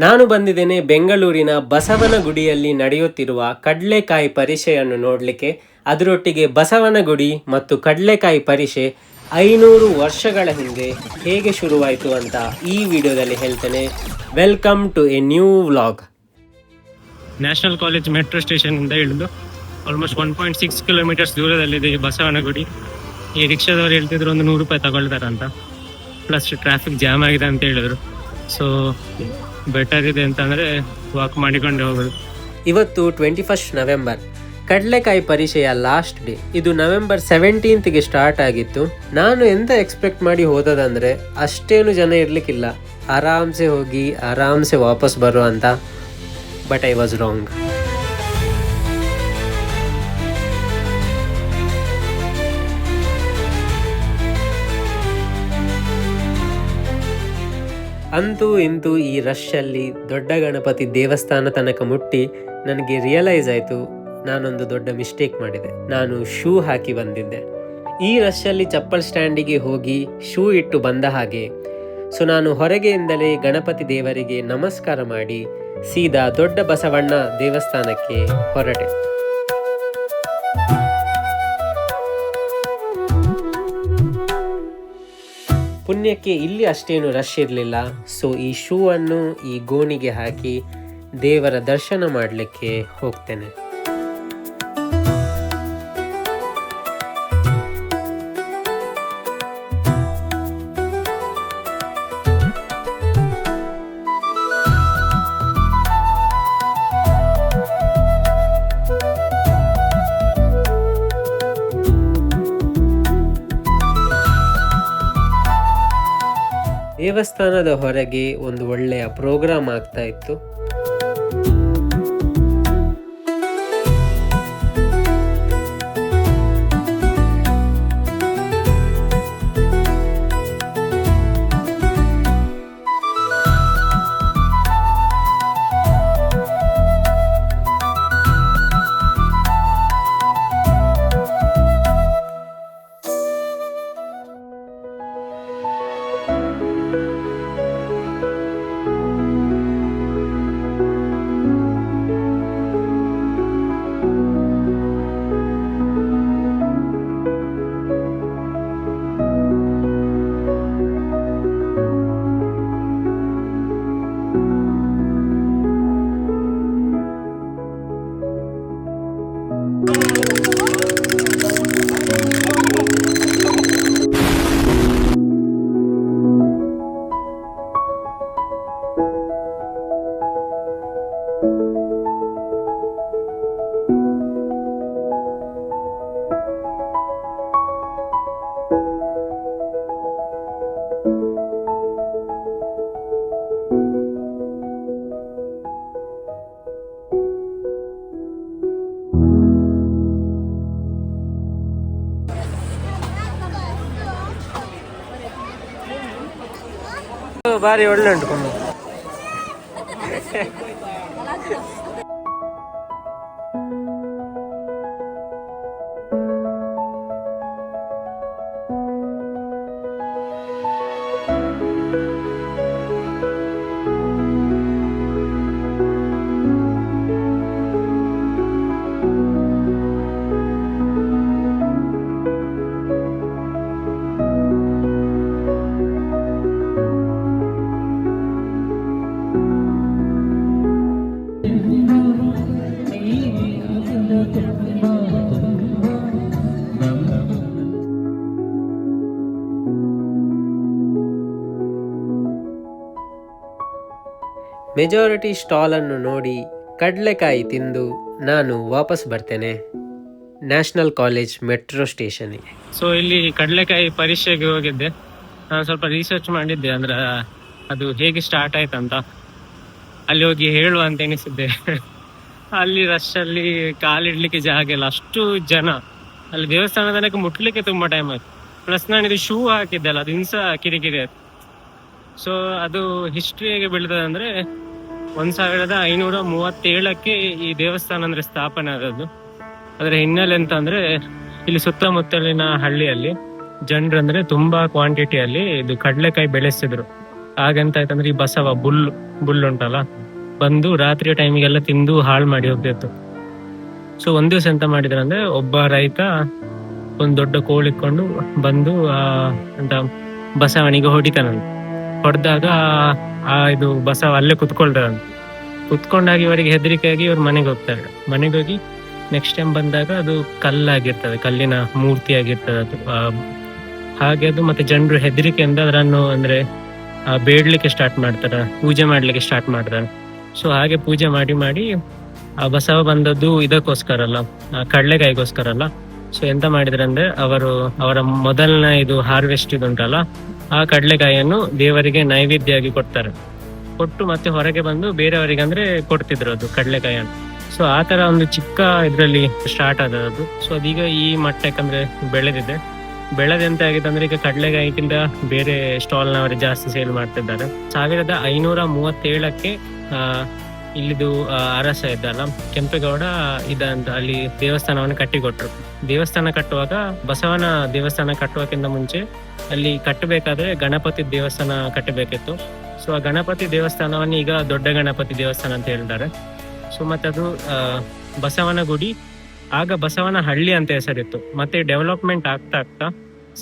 ನಾನು ಬಂದಿದ್ದೇನೆ ಬೆಂಗಳೂರಿನ ಬಸವನಗುಡಿಯಲ್ಲಿ ನಡೆಯುತ್ತಿರುವ ಕಡಲೆಕಾಯಿ ಪರಿಷೆಯನ್ನು ನೋಡಲಿಕ್ಕೆ. ಅದರೊಟ್ಟಿಗೆ ಬಸವನಗುಡಿ ಮತ್ತು ಕಡಲೆಕಾಯಿ ಪರಿಷೆ 500 ವರ್ಷಗಳ ಹಿಂದೆ ಹೇಗೆ ಶುರುವಾಯಿತು ಅಂತ ಈ ವಿಡಿಯೋದಲ್ಲಿ ಹೇಳ್ತೇನೆ. Welcome to a new vlog. National College metro station ಇಂದ ಇಳಿದು ಆಲ್ಮೋಸ್ಟ್ 1.6 ಕಿಲೋಮೀಟರ್ಸ್ ದೂರದಲ್ಲಿದೆ ಈ ಬಸವನಗುಡಿ. ಈ ರಿಕ್ಷಾದವ್ರು ಹೇಳ್ತಿದ್ರು ಒಂದು 100 ರೂಪಾಯಿ ತಗೊಳ್ತಾರಂತ, ಪ್ಲಸ್ ಟ್ರಾಫಿಕ್ ಜಾಮ್ ಆಗಿದೆ ಅಂತ ಹೇಳಿದ್ರು. ಸೊ ಬೆಟರ್ ಇದೆ ಅಂತಂದರೆ ವಾಕ್ ಮಾಡಿಕೊಂಡು ಹೋಗೋದು. ಇವತ್ತು 21 ನವೆಂಬರ್, ಕಡಲೆಕಾಯಿ ಪರಿಷೆಯ ಲಾಸ್ಟ್ ಡೇ. ಇದು ನವೆಂಬರ್ 17ಗೆ ಸ್ಟಾರ್ಟ್ ಆಗಿತ್ತು. ನಾನು ಎಂತ ಎಕ್ಸ್ಪೆಕ್ಟ್ ಮಾಡಿ ಹೋದದಂದರೆ ಅಷ್ಟೇನು ಜನ ಇರಲಿಕ್ಕಿಲ್ಲ, ಆರಾಮ್ಸೆ ಹೋಗಿ ಆರಾಮ್ಸೆ ವಾಪಸ್ ಬರೋ ಅಂತ. But I was wrong. ಅಂತೂ ಇಂತೂ ಈ ರಶ್ಶಲ್ಲಿ ದೊಡ್ಡ ಗಣಪತಿ ದೇವಸ್ಥಾನ ತನಕ ಮುಟ್ಟಿ ನನಗೆ ರಿಯಲೈಸ್ ಆಯಿತು, ನಾನೊಂದು ದೊಡ್ಡ ಮಿಸ್ಟೇಕ್ ಮಾಡಿದೆ. ನಾನು ಶೂ ಹಾಕಿ ಬಂದಿದ್ದೆ. ಈ ರಶ್ಶಲ್ಲಿ ಚಪ್ಪಲ್ ಸ್ಟ್ಯಾಂಡಿಗೆ ಹೋಗಿ ಶೂ ಇಟ್ಟು ಬಂದ ಹಾಗೆ. ಸೊ ನಾನು ಹೊರಗೆಯಿಂದಲೇ ಗಣಪತಿ ದೇವರಿಗೆ ನಮಸ್ಕಾರ ಮಾಡಿ ಸೀದಾ ದೊಡ್ಡ ಬಸವಣ್ಣ ದೇವಸ್ಥಾನಕ್ಕೆ ಹೊರಟೆ. ಪುಣ್ಯಕ್ಕೆ ಇಲ್ಲಿ ಅಷ್ಟೇನು ರಶ್ ಇರಲಿಲ್ಲ. ಸೊ ಈ ಶೂ ಅನ್ನು ಈ ಗೋಣಿಗೆ ಹಾಕಿ ದೇವರ ದರ್ಶನ ಮಾಡಲಿಕ್ಕೆ ಹೋಗ್ತೇನೆ. ದೇವಸ್ಥಾನದ ಹೊರಗೆ ಒಂದು ಒಳ್ಳೆಯ ಪ್ರೋಗ್ರಾಮ್ ಆಗ್ತಾ ಇತ್ತು. ಬಾರಿ ಒಳ್ಳೆ ಉಂಟು ಕೊಂಡು. ಮೆಜಾರಿಟಿ ಸ್ಟಾಲನ್ನು ನೋಡಿ ಕಡಲೆಕಾಯಿ ತಿಂದು ನಾನು ವಾಪಸ್ ಬರ್ತೇನೆ ನ್ಯಾಷನಲ್ ಕಾಲೇಜ್ ಮೆಟ್ರೋ ಸ್ಟೇಷನ್ಗೆ. ಸೊ ಇಲ್ಲಿ ಕಡಲೆಕಾಯಿ ಪರೀಕ್ಷೆಗೆ ಹೋಗಿದ್ದೆ. ನಾನು ಸ್ವಲ್ಪ ರಿಸರ್ಚ್ ಮಾಡಿದ್ದೆ, ಅಂದ್ರೆ ಅದು ಹೇಗೆ ಸ್ಟಾರ್ಟ್ ಆಯ್ತಂತ. ಅಲ್ಲಿ ಹೋಗಿ ಹೇಳುವ ಅಂತ ಎನಿಸಿದ್ದೆ. ಅಲ್ಲಿ ರಶಲ್ಲಿ ಕಾಲಿಡ್ಲಿಕ್ಕೆ ಜಾಗ ಇಲ್ಲ, ಅಷ್ಟು ಜನ. ಅಲ್ಲಿ ದೇವಸ್ಥಾನ ತನಕ ಮುಟ್ಲಿಕ್ಕೆ ತುಂಬ ಟೈಮ್ ಆಯ್ತು. ಪ್ಲಸ್ ನಾನಿದು ಶೂ ಹಾಕಿದ್ದೆ ಅಲ್ಲ, ಅದು ಇನ್ಸ ಕಿರಿಕಿರಿ ಆಯ್ತು. ಸೊ ಅದು ಹಿಸ್ಟ್ರಿ ಹೇಗೆ ಬೆಳೆದದೆ ಅಂದರೆ 1537ಕ್ಕೆ ಈ ದೇವಸ್ಥಾನ ಅಂದ್ರೆ ಸ್ಥಾಪನೆ ಆದದ್ದು. ಅದರ ಹಿನ್ನೆಲೆ ಎಂತ ಅಂದ್ರೆ ಇಲ್ಲಿ ಸುತ್ತಮುತ್ತಲಿನ ಹಳ್ಳಿಯಲ್ಲಿ ಜನರು ಅಂದ್ರೆ ತುಂಬಾ ಕ್ವಾಂಟಿಟಿಯಲ್ಲಿ ಇದು ಕಡಲೆಕಾಯಿ ಬೆಳೆಸಿದ್ರು. ಹಾಗೆಂತ ಆಯ್ತಂದ್ರೆ ಈ ಬಸವ ಬುಲ್ ಉಂಟಲ್ಲ, ಬಂದು ರಾತ್ರಿ ಟೈಮಿಗೆಲ್ಲ ತಿಂದು ಹಾಳು ಮಾಡಿ ಹೋಗ್ತಿತ್ತು. ಸೊ ಒಂದ್ ದಿವಸ ಎಂತ ಮಾಡಿದ್ರ ಅಂದ್ರೆ, ಒಬ್ಬ ರೈತ ಒಂದ್ ದೊಡ್ಡ ಕೋಲ್ ಇಟ್ಕೊಂಡು ಬಂದು ಅಂತ ಬಸವನಿಗೆ ಹೊಡಿತಾನಂತೆ. ಹೊಡೆದಾಗ ಇದು ಬಸವ ಅಲ್ಲೇ ಕುತ್ಕೊಂಡಾಗ ಇವರಿಗೆ ಹೆದರಿಕೆಯಾಗಿ ಇವ್ರ ಮನೆಗೆ ಹೋಗ್ತಾರೆ. ಮನೆಗೆ ಹೋಗಿ ನೆಕ್ಸ್ಟ್ ಟೈಮ್ ಬಂದಾಗ ಅದು ಕಲ್ಲಾಗಿರ್ತದೆ, ಕಲ್ಲಿನ ಮೂರ್ತಿ ಆಗಿರ್ತದೆ ಅದು. ಹಾಗೆ ಅದು ಮತ್ತೆ ಜನರು ಹೆದರಿಕೆಯಿಂದ ಅದನ್ನು ಅಂದ್ರೆ ಬೇಡ್ಲಿಕ್ಕೆ ಸ್ಟಾರ್ಟ್ ಮಾಡ್ತಾರೆ, ಪೂಜೆ ಮಾಡ್ಲಿಕ್ಕೆ ಸ್ಟಾರ್ಟ್ ಮಾಡ್ತಾರೆ. ಸೊ ಹಾಗೆ ಪೂಜೆ ಮಾಡಿ ಆ ಬಸವ ಬಂದದ್ದು ಇದಕ್ಕೋಸ್ಕರ ಅಲ್ಲ, ಕಡ್ಲೆಕಾಯಿಗೋಸ್ಕರ ಅಲ್ಲ. ಸೊ ಎಂತ ಮಾಡಿದ್ರಂದ್ರೆ, ಅವರ ಮೊದಲನೇ ಇದು ಹಾರ್ವೆಸ್ಟ್ ಇದುಂಟಲ್ಲ, ಆ ಕಡ್ಲೆಕಾಯಿಯನ್ನು ದೇವರಿಗೆ ನೈವೇದ್ಯ ಆಗಿ ಕೊಡ್ತಾರೆ. ಕೊಟ್ಟು ಮತ್ತೆ ಹೊರಗೆ ಬಂದು ಬೇರೆಯವರಿಗೆ ಅಂದ್ರೆ ಕೊಡ್ತಿದ್ರು ಅದು ಕಡ್ಲೆಕಾಯಿಯನ್ನು. ಸೊ ಆ ತರ ಒಂದು ಚಿಕ್ಕ ಇದ್ರಲ್ಲಿ ಸ್ಟಾರ್ಟ್ ಆದದ್ದು. ಸೊ ಅದೀಗ ಈ ಮಟ್ಟಕ್ಕಂದ್ರೆ ಬೆಳೆದೆಂತ ಆಗಿದೆ ಅಂದ್ರೆ, ಈಗ ಕಡ್ಲೆಕಾಯಿಗಿಂತ ಬೇರೆ ಸ್ಟಾಲ್ ನವರು ಜಾಸ್ತಿ ಸೇಲ್ ಮಾಡ್ತಿದ್ದಾರೆ. 1537ಕ್ಕೆ ಇಲ್ಲಿದು ಅರಸ ಇದ್ದಲ್ಲ ಕೆಂಪೇಗೌಡ ಇದಂತ ಅಲ್ಲಿ ದೇವಸ್ಥಾನವನ್ನು ಕಟ್ಟಿಕೊಟ್ರು. ದೇವಸ್ಥಾನ ಕಟ್ಟುವಾಗ, ಬಸವನ ದೇವಸ್ಥಾನ ಕಟ್ಟುವಕ್ಕಿಂತ ಮುಂಚೆ ಅಲ್ಲಿ ಕಟ್ಟಬೇಕಾದ್ರೆ ಗಣಪತಿ ದೇವಸ್ಥಾನ ಕಟ್ಟಬೇಕಿತ್ತು. ಸೊ ಆ ಗಣಪತಿ ದೇವಸ್ಥಾನವನ್ನು ಈಗ ದೊಡ್ಡ ಗಣಪತಿ ದೇವಸ್ಥಾನ ಅಂತ ಹೇಳ್ತಾರೆ. ಸೊ ಮತ್ತೆ ಅದು ಬಸವನ ಗುಡಿ, ಆಗ ಬಸವನ ಹಳ್ಳಿ ಅಂತ ಹೆಸರಿತ್ತು. ಮತ್ತೆ ಡೆವಲಪ್ಮೆಂಟ್ ಆಗ್ತಾ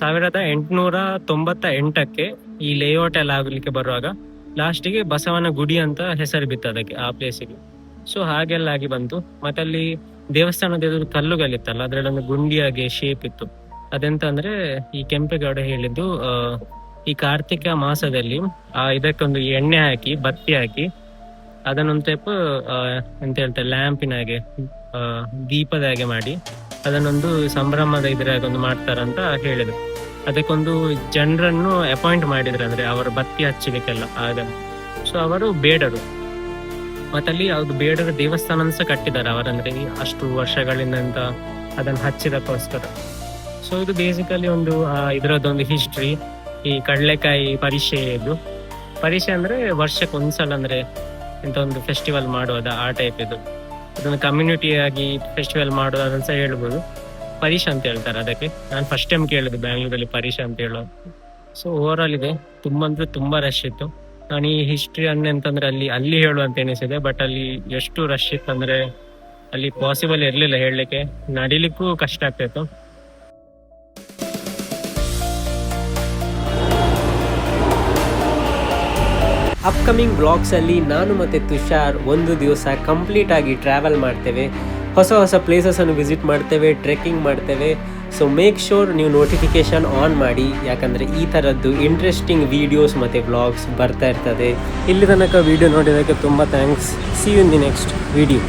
1898ಕ್ಕೆ ಈ ಲೇಔಟ್ ಎಲ್ಲ ಆಗ್ಲಿಕ್ಕೆ ಬರುವಾಗ ಲಾಸ್ಟಿಗೆ ಬಸವನ ಗುಡಿ ಅಂತ ಹೆಸರು ಬಿತ್ತು ಅದಕ್ಕೆ, ಆ ಪ್ಲೇಸಿಗೆ. ಸೊ ಹಾಗೆಲ್ಲ ಆಗಿ ಬಂತು. ಮತ್ತೆ ಅಲ್ಲಿ ದೇವಸ್ಥಾನದ ಎದುರು ಕಲ್ಲುಗಳಿತ್ತಲ್ಲ, ಅದ್ರಲ್ಲಿ ಒಂದು ಗುಂಡಿಯಾಗಿ ಶೇಪ್ ಇತ್ತು. ಅದೆಂತ ಅಂದ್ರೆ, ಈ ಕೆಂಪೇಗೌಡ ಹೇಳಿದ್ದು, ಈ ಕಾರ್ತಿಕ ಮಾಸದಲ್ಲಿ ಇದಕ್ಕೊಂದು ಎಣ್ಣೆ ಹಾಕಿ ಬತ್ತಿ ಹಾಕಿ ಅದನ್ನೊಂದು ಟೈಪ್ ಎಂತ ಹೇಳ್ತಾರೆ, ಲ್ಯಾಂಪಿನ ಹಾಗೆ ದೀಪದ ಹಾಗೆ ಮಾಡಿ ಅದನ್ನೊಂದು ಸಂಭ್ರಮದ ಇದ್ರಾಗ ಒಂದು ಮಾಡ್ತಾರಂತ ಹೇಳಿದ್ರು. ಅದಕ್ಕೊಂದು ಜನರನ್ನು ಅಪಾಯಿಂಟ್ ಮಾಡಿದ್ರು, ಅಂದ್ರೆ ಅವರು ಬತ್ತಿ ಹಚ್ಚಲಿಕ್ಕೆಲ್ಲ ಆಗ. ಸೊ ಅವರು ಬೇಡರು, ಮತ್ತಲ್ಲಿ ಅದು ಬೇಡರ ದೇವಸ್ಥಾನ ಸಹ ಕಟ್ಟಿದ್ದಾರೆ ಅವರಂದ್ರೆ ಅಷ್ಟು ವರ್ಷಗಳಿಂದ ಅಂತ ಅದನ್ನು ಹಚ್ಚಿದಕ್ಕೋಸ್ಕರ. ಸೊ ಇದು ಬೇಸಿಕಲಿ ಒಂದು ಇದರದ್ದೊಂದು ಹಿಸ್ಟ್ರಿ. ಈ ಕಡ್ಲೆಕಾಯಿ ಪರಿಷೆ ಅಂದ್ರೆ ವರ್ಷಕ್ಕೆ ಒಂದ್ಸಲ ಅಂದ್ರೆ ಇಂಥ ಒಂದು ಫೆಸ್ಟಿವಲ್ ಮಾಡೋದ, ಆ ಟೈಪ್ ಇದು. ಅದೊಂದು ಕಮ್ಯುನಿಟಿ ಆಗಿ ಫೆಸ್ಟಿವಲ್ ಮಾಡೋದು ಅದನ್ನ ಸಹ ಹೇಳ್ಬೋದು. ಪರಿಷೆ ಅಂತ ಹೇಳ್ತಾರೆ ಅದಕ್ಕೆ. ನಾನು ಫಸ್ಟ್ ಟೈಮ್ ಕೇಳಿದ್ದು ಬ್ಯಾಂಗ್ಳೂರಲ್ಲಿ ಪರಿಷೆ ಅಂತ ಹೇಳೋದು. ಸೊ ಓವರ್ ಆಲ್ ಇದೆ, ತುಂಬಾ ಅಂದ್ರೆ ತುಂಬಾ ರಶ್ ಇತ್ತು. ನಾನು ಈ ಹಿಸ್ಟ್ರಿ ಅಂತಂದ್ರೆ ಅಲ್ಲಿ ಹೇಳುವಂತ ಎನಿಸಿದೆ, ಬಟ್ ಅಲ್ಲಿ ಎಷ್ಟು ರಶ್ ಇತ್ತು ಅಂದ್ರೆ ಅಲ್ಲಿ ಪಾಸಿಬಲ್ ಇರ್ಲಿಲ್ಲ ಹೇಳಲಿಕ್ಕೆ, ನಡಿಲಿಕ್ಕೂ ಕಷ್ಟ ಆಗ್ತಾಯಿತ್ತು. ಅಪ್ಕಮಿಂಗ್ ಬ್ಲಾಗ್ಸಲ್ಲಿ ನಾನು ಮತ್ತು ತುಷಾರ್ ಒಂದು ದಿವಸ ಕಂಪ್ಲೀಟ್ ಆಗಿ ಟ್ರಾವೆಲ್ ಮಾಡ್ತೇವೆ, ಹೊಸ ಪ್ಲೇಸಸನ್ನು ವಿಸಿಟ್ ಮಾಡ್ತೇವೆ, ಟ್ರೆಕ್ಕಿಂಗ್ ಮಾಡ್ತೇವೆ. ಸೊ ಮೇಕ್ ಶೋರ್ ನೀವು ನೋಟಿಫಿಕೇಷನ್ ಆನ್ ಮಾಡಿ, ಯಾಕಂದರೆ ಈ ಥರದ್ದು ಇಂಟ್ರೆಸ್ಟಿಂಗ್ ವೀಡಿಯೋಸ್ ಮತ್ತು ವ್ಲಾಗ್ಸ್ ಬರ್ತಾ ಇರ್ತದೆ. ಇಲ್ಲಿ ತನಕ ವಿಡಿಯೋ ನೋಡಿದ್ದಕ್ಕೆ ತುಂಬ thanks. See you in the next video.